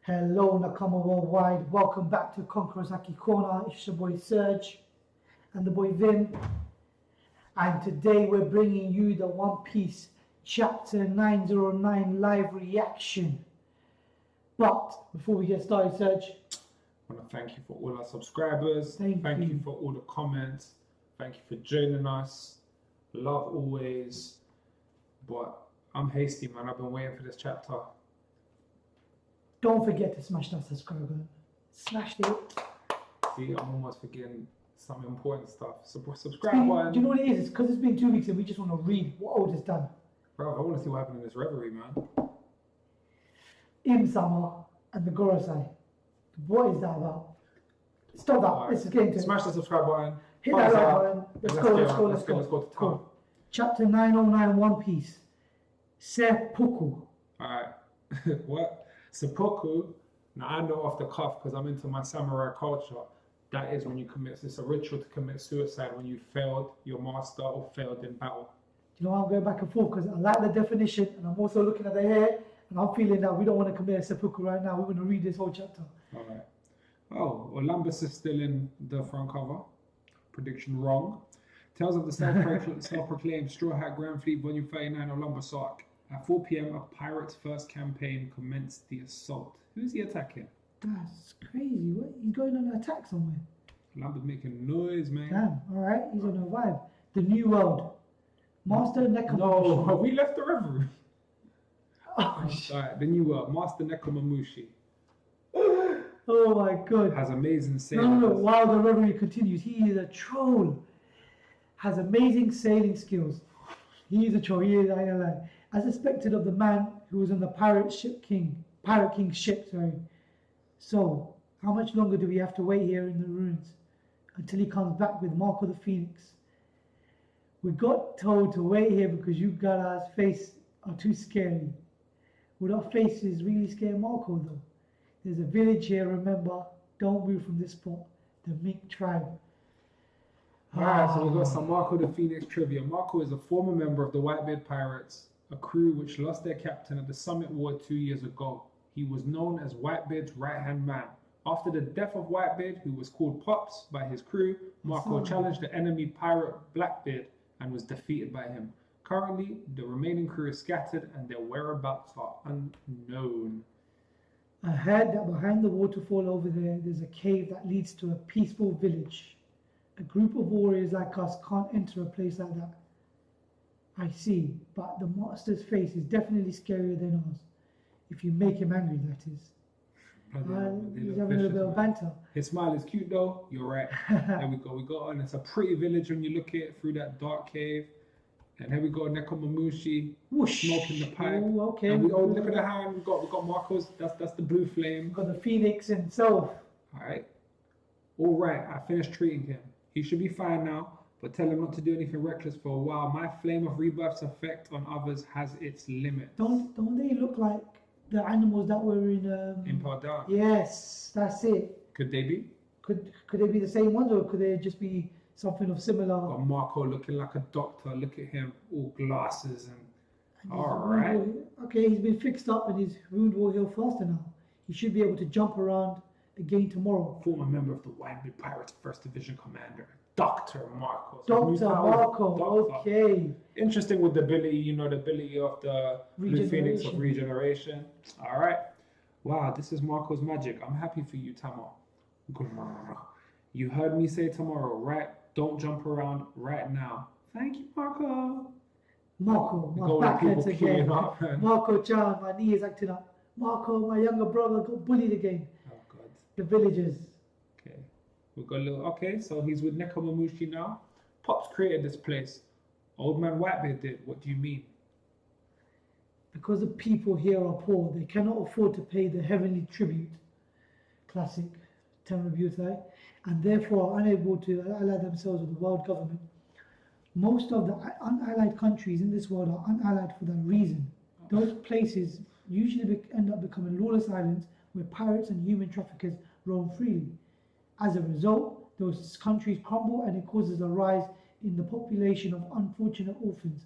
Hello Nakama Worldwide, welcome back to Conquerors Haki Corner. It's your boy Serge and the boy Vim, and today we're bringing you the One Piece Chapter 909 live reaction. But before we get started, Serge, I want to thank you for all our subscribers. Thank you for all the comments. Thank you for joining us. Love always. But I'm hasty, man. I've been waiting for this chapter. don't forget to smash that subscribe button. Smash it. See, I'm almost forgetting some important stuff. Subscribe button. Do you know what it is? It's because it's been 2 weeks and we just want to read what Oda's done. Bro, I want to see what happened in this reverie, man. Im-sama and the Gorosei. What is that about? Stop that. Right. Let's just get into it. Smash the subscribe button. Hit that like button. Let's go. Let's go to town. Cool. Chapter 909 One Piece. Seppuku. Alright. What? Seppuku. Now I know off the cuff because I'm into my samurai culture. That is when you commit, it's a ritual to commit suicide when you failed your master or failed in battle. Do you know why I'm going back and forth? Because I like the definition and I'm also looking at the hair and I'm feeling that we don't want to commit a seppuku right now. We're going to read this whole chapter. Alright. Oh, Olympus is still in the front cover. Prediction wrong. Tales of the self-proclaimed Straw Hat Grand Fleet Volume 39 Olympus arc. At 4 p.m. a pirate's first campaign commenced the assault. Who's he attacking? That's crazy. What? He's going on an attack somewhere. Olympus making noise, man. Damn, alright. He's on a vibe. The New World. Master Nekomamushi. No, we left the reverie. Oh, shit. Alright, the New World. Master Nekomamushi. Oh my god. Has amazing sailing. No. While the reverie continues, he is a troll. Has amazing sailing skills. He is a troll. He is, I ain't lying. As expected of the man who was on the Pirate King's ship, sorry. So, how much longer do we have to wait here in the ruins until he comes back with Marco the Phoenix? We got told to wait here because you guys' face are too scary. Would our faces really scare Marco though? There's a village here, remember. Don't move from this spot. The Mink tribe. Alright, so we've got some Marco the Phoenix trivia. Marco is a former member of the Whitebeard Pirates, a crew which lost their captain at the Summit War 2 years ago. He was known as Whitebeard's right-hand man. After the death of Whitebeard, who was called Pops by his crew, Marco challenged the enemy pirate Blackbeard and was defeated by him. Currently, the remaining crew is scattered and their whereabouts are unknown. I heard that behind the waterfall over there, there's a cave that leads to a peaceful village. A group of warriors like us can't enter a place like that. I see, but the master's face is definitely scarier than ours. If you make him angry, that is. He's having a little bit of banter. His smile is cute though, you're right. There we go, we got on. It's a pretty village when you look at it through that dark cave. And here we go, Nekomamushi, Whoosh. smoking the pipe. Ooh, okay. And look at the hand, we got Marco's, that's the blue flame. We've got the Phoenix himself. Alright. Alright, I finished treating him. He should be fine now, but tell him not to do anything reckless for a while. My flame of rebirth's effect on others has its limits. Don't they look like the animals that were in Impel Down. Yes, that's it. Could they be? Could they be the same ones, or could they just be something of similar? Got Marco looking like a doctor. Look at him, all glasses and alright. Okay, he's been fixed up and his wound will heal faster now. He should be able to jump around again tomorrow. Former member of the Whitebeard Pirates 1st Division Commander, Dr. Marco. Dr. Marco, okay. Interesting with the ability, the ability of the Blue Phoenix of regeneration. Alright. Wow, this is Marco's magic. I'm happy for you, Tamo. You heard me say tomorrow, right? Don't jump around right now. Thank you, Marco. Marco, my back hurts again. Marco-chan, my knee is acting up. Marco, my younger brother, got bullied again. Oh, God. The villagers. Okay. We've got a little... Okay, so he's with Nekomamushi now. Pops created this place. Old man Whitebeard did. What do you mean? Because the people here are poor, they cannot afford to pay the heavenly tribute. Classic term of beauty. And therefore are unable to ally themselves with the world government. Most of the unallied countries in this world are unallied for that reason. Those places usually end up becoming lawless islands where pirates and human traffickers roam freely. As a result, those countries crumble and it causes a rise in the population of unfortunate orphans.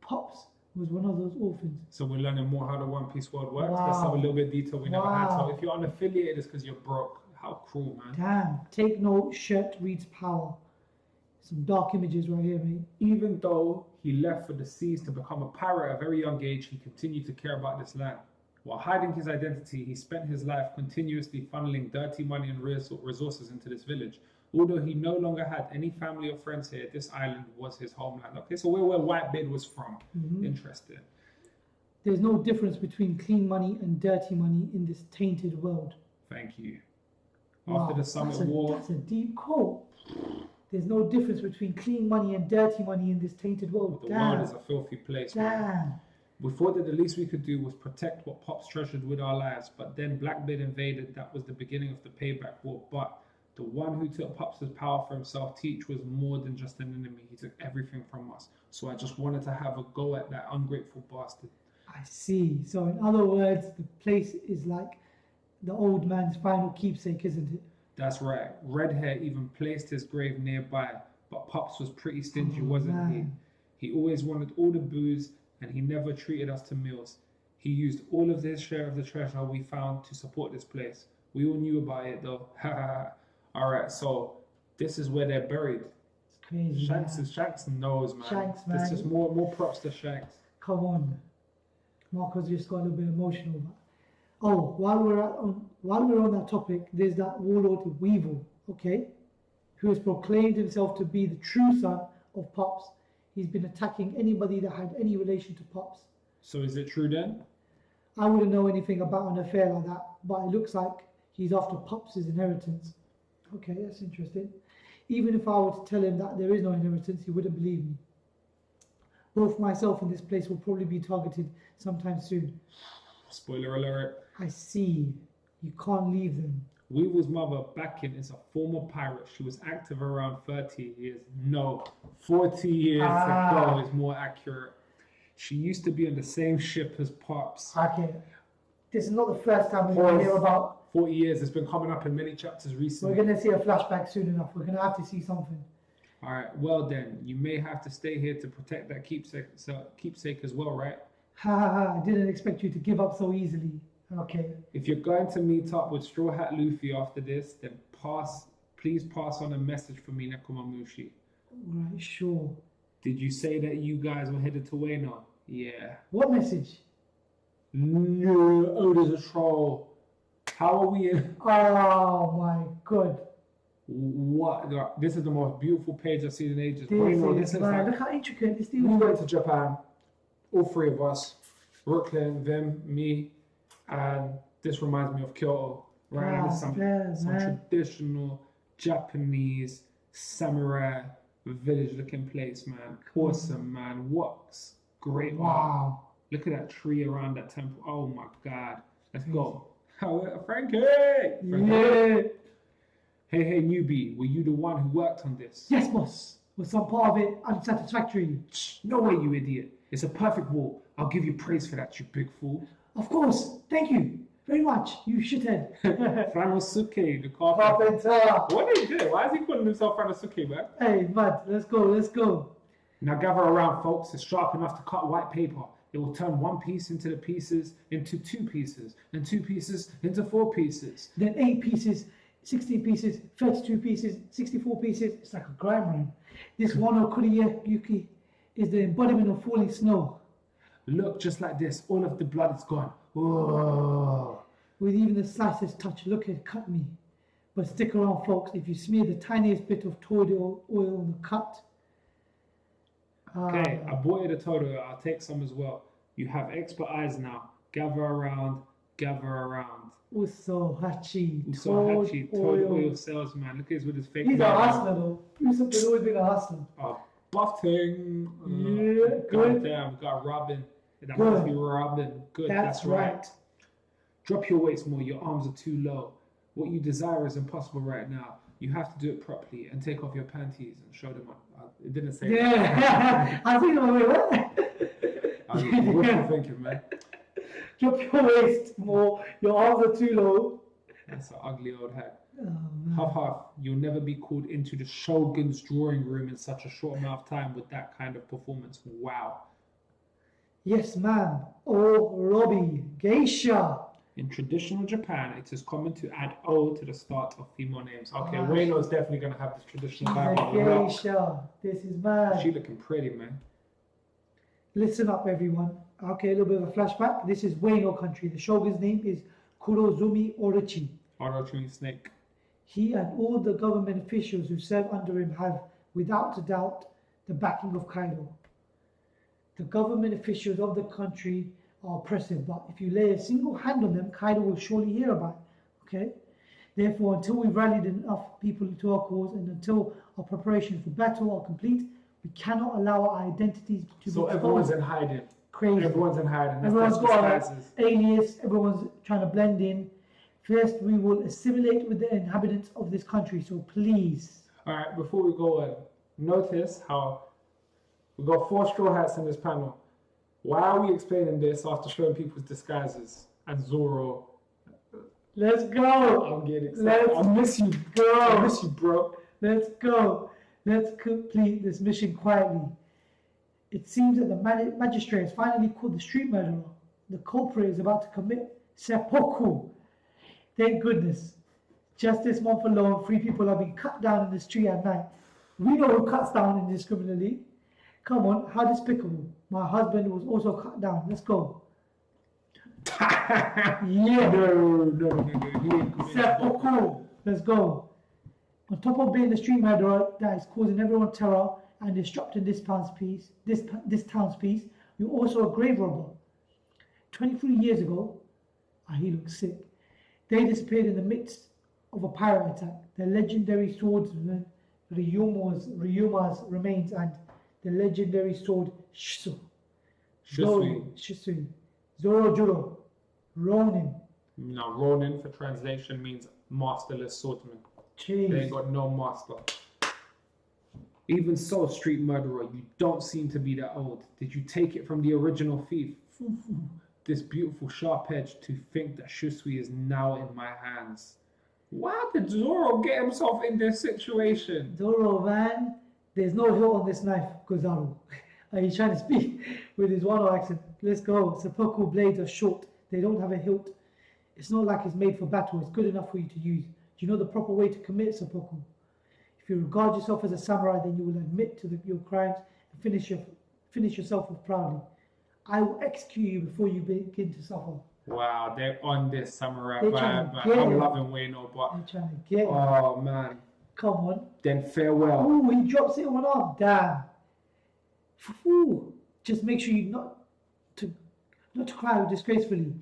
Pops was one of those orphans. So we're learning more how the One Piece world works. That's some a little bit of detail we never had. So if you're unaffiliated, it's because you're broke. How cruel, man. Damn. Take note, shirt reads power. Some dark images right here, mate. Even though he left for the seas to become a pirate at a very young age, he continued to care about this land. While hiding his identity, he spent his life continuously funneling dirty money and resources into this village. Although he no longer had any family or friends here, this island was his homeland. Okay, so where Whitebeard was from. Interesting. There's no difference between clean money and dirty money in this tainted world. Thank you. After the Summit War... That's a deep quote. There's no difference between clean money and dirty money in this tainted world. The world is a filthy place, man. We thought that the least we could do was protect what Pops treasured with our lives, but then Blackbeard invaded. That was the beginning of the payback war. But the one who took Pops' power for himself, Teach, was more than just an enemy. He took everything from us. So I just wanted to have a go at that ungrateful bastard. I see. So in other words, the place is like the old man's final keepsake, isn't it? That's right. Redhair even placed his grave nearby, but Pops was pretty stingy, wasn't he? He always wanted all the booze, and he never treated us to meals. He used all of his share of the treasure we found to support this place. We all knew about it, though. Alright, so this is where they're buried. It's crazy. Shanks knows, man. Shanks, man. It's just more props to Shanks. Come on. Marco's just got a little bit emotional. Oh, while we're on that topic, there's that warlord Weevil, okay, who has proclaimed himself to be the true son of Pops. He's been attacking anybody that had any relation to Pops. So is it true then? I wouldn't know anything about an affair like that, but it looks like he's after Pops' inheritance. Okay, that's interesting. Even if I were to tell him that there is no inheritance, he wouldn't believe me. Both myself and this place will probably be targeted sometime soon. Spoiler alert. I see. You can't leave them. Weevil's mother, Bakken, is a former pirate. She was active around 30 years. No, 40 years ago is more accurate. She used to be on the same ship as Pops. Okay. This is not the first time we're going to hear about... 40 years. It's been coming up in many chapters recently. We're going to see a flashback soon enough. We're going to have to see something. All right. Well, then, you may have to stay here to protect that keepsake as well, right? I didn't expect you to give up so easily. Okay. If you're going to meet up with Straw Hat Luffy after this, then please pass on a message for me, Nekomamushi. Right, sure. Did you say that you guys were headed to Wano? Yeah. What message? No, there's a troll. How are we in? Oh my god. What? This is the most beautiful page I've seen in ages. Look how intricate this thing is. We went to Japan, all three of us, Brooklyn, Vim, me, and this reminds me of Kyoto. Right? This is some traditional Japanese samurai village-looking place, man. Awesome, man. What's great? Wow. Look at that tree around that temple. Oh my God. Let's go. Frankie! Yeah. Hey, newbie. Were you the one who worked on this? Yes, boss. Was some part of it unsatisfactory? No way, you idiot. It's a perfect wall. I'll give you praise for that, you big fool. Of course. Thank you very much, you shithead. Franosuke, the carpenter. What did he do? Why is he calling himself Franosuke, man? Hey, mad. Let's go. Now gather around, folks. It's sharp enough to cut white paper. It will turn one piece into two pieces, and two pieces into 4 pieces. Then 8 pieces, 16 pieces, 32 pieces, 64 pieces. It's like a grime rhyme. This Wano Kuriya Yuki is the embodiment of falling snow. Look, just like this, all of the blood is gone. Whoa. With even the slightest touch, look, it cut me. But stick around, folks. If you smear the tiniest bit of toad oil on the cut. Okay, I bought you the toad oil. I'll take some as well. You have expert eyes now. Gather around. Uso Hachi, toad oil salesman. Look at this with his fake. He's a hustler though. Uso's always been a hustler. Buff thing. Yeah, good. Goddamn, got Robin. That must be Robin. Good, that's right. Drop your weights more. Your arms are too low. What you desire is impossible right now. You have to do it properly and take off your panties and show them on. It didn't say that. I think I'm what? What you thinking, man? Drop your waist more. Your arms are too low. That's an ugly old hack. Huff. You'll never be called into the Shogun's drawing room in such a short amount of time with that kind of performance. Wow. Yes, ma'am. O-robi, geisha. In traditional Japan, it is common to add O to the start of female names. Okay, Ah, Ueno's definitely going to have this traditional She's vibe a on the rock. geisha. This is mad. She looking pretty, man. Listen up, everyone. Okay, a little bit of a flashback. This is Ueno country. The shogun's name is Kurozumi Orochi. Orochi snake. He and all the government officials who serve under him have, without a doubt, the backing of Kaido. The government officials of the country are oppressive, but if you lay a single hand on them, Kaido will surely hear about it. Okay? Therefore, until we've rallied enough people to our cause and until our preparations for battle are complete, we cannot allow our identities to So be everyone's exposed. in hiding. Crazy. Everyone's in hiding. Everyone's That's got disguises. an alias, everyone's trying to blend in. First, we will assimilate with the inhabitants of this country, so please. Alright, before we go on, notice how we've got 4 straw hats in this panel. Why are we explaining this after showing people's disguises? And ZORO. Let's go. I'm getting excited. Let's I miss you, go. I miss you, bro. Let's go. Let's complete this mission quietly. It seems that the magistrate has finally caught the street murderer. The culprit is about to commit seppuku. Thank goodness. Just this month alone, 3 people have been cut down in the street at night. We know who cuts down indiscriminately. Come on, how despicable. My husband was also cut down. Let's go. Yeah. No. He ain't committing Seppuku. Let's go. On top of being the street murderer that is causing everyone terror and disrupting this town's peace, you're also a grave robber. 23 years ago, he looks sick. They disappeared in the midst of a pirate attack. The legendary swordsman Ryuma's remains and the legendary sword Shisui, Zoro Juro, Ronin. No, Ronin for translation means masterless swordsman. Jeez. They ain't got no master. Even so, street murderer, you don't seem to be that old. Did you take it from the original thief? This beautiful sharp edge to think that Shisui is now in my hands. Why did Zoro get himself in this situation? Zoro, man, there's no hilt on this knife, Gozaru. He's trying to speak with his Wano accent. Let's go. Seppuku blades are short. They don't have a hilt. It's not like it's made for battle. It's good enough for you to use. Do you know the proper way to commit seppuku? If you regard yourself as a samurai, then you will admit to your crimes and finish yourself off proudly. I will execute you before you begin to suffer. Wow, they're on this samurai They're vibe. trying Man. to get I'm it. loving Ueno, but They're trying to get it. oh man. Come on. Then farewell. Oh, he drops it on arm. Damn. Ooh. Just make sure you not to cry disgracefully.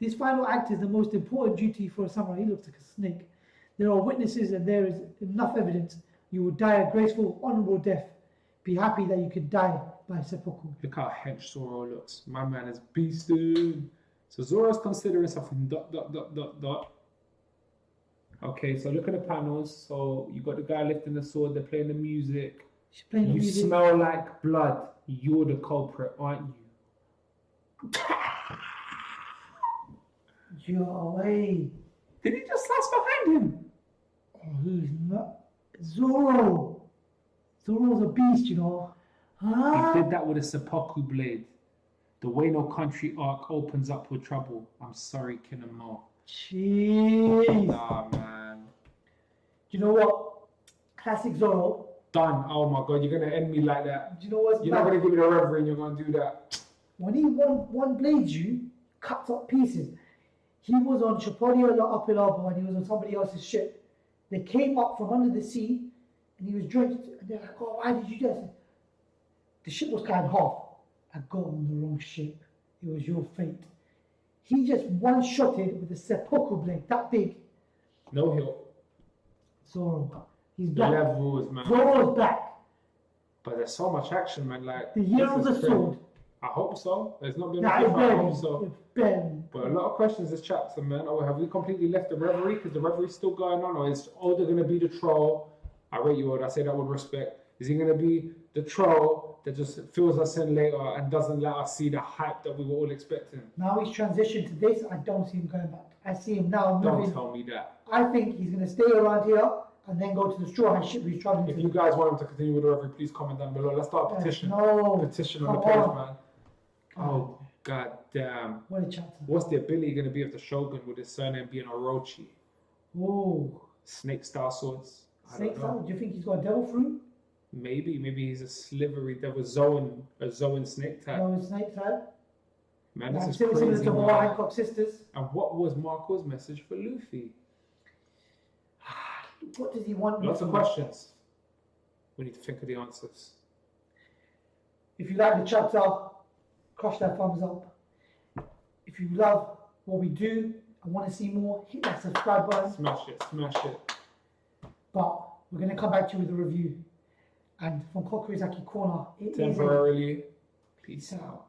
This final act is the most important duty for a samurai. He looks like a snake. There are witnesses and there is enough evidence. You will die a graceful, honorable death. Be happy that you can die by seppuku. Look how hench Zoro looks. My man is beasted. So Zoro's considering something ... Okay, so look at the panels. So you got the guy lifting the sword, they're playing the music. She's playing the You music. smell like blood. You're the culprit, aren't you? You're away. Did he just slice behind him? Oh, he's not. Zoro. Zoro's a beast, you know. Huh? He did that with a seppuku blade. The Wano country arc opens up with trouble. I'm sorry, Kinamo. Jeez. Nah, man. Do you know what? Classic Zoro. Done. Oh my god, you're gonna end me like that. Do you know what's You're not bad? gonna give me the reverie and you're gonna do that. When he one blades you, cuts up pieces. He was on Shaporia up in Arbor and he was on somebody else's ship. They came up from under the sea and he was drenched. And they're like, oh, why did you do that? The ship was cut in half. I got on the wrong ship. It was your fate. He just one-shotted with a seppuku blade, that big. No hill. Zoro. He's The back. levels, man. Zoro's back. But there's so much action, man. Like The year this of the is crazy. sword. I hope so. There's not been Nah, a it's I hope so. barely. It's barely. But a lot of questions this chapter, man. Oh, have we completely left the reverie? Because the reverie's still going on, or is Oda going to be the troll? I rate you, Oda. I say that with respect. Is he going to be the troll that just fills us in later and doesn't let us see the hype that we were all expecting? Now he's transitioned to this. I don't see him going back. I see him now Don't moving. tell me that. I think he's going to stay around here and then go to the straw hat ship he's traveling If to. you guys want him to continue with the reverie, please comment down below. Let's start a petition. No. Petition on the Come page, on. man. Oh, god damn. What a chapter. What's the ability going to be of the Shogun with his surname being Orochi? Oh. Snake style swords? I Snake don't know. style? Do you think he's got a devil fruit? Maybe he's a slivery devil, Zoan snake type. No, snake type. Man, this is Similar crazy. to Man. Moa Hancock sisters. And what was Marco's message for Luffy? What does he want? Lots of questions. We need to think of the answers. If you like the chapter, crush that thumbs up. If you love what we do and want to see more, hit that subscribe button. Smash it, smash it. But we're going to come back to you with a review. And from Conquerors Haki Corner, it is Temporarily. Peace out.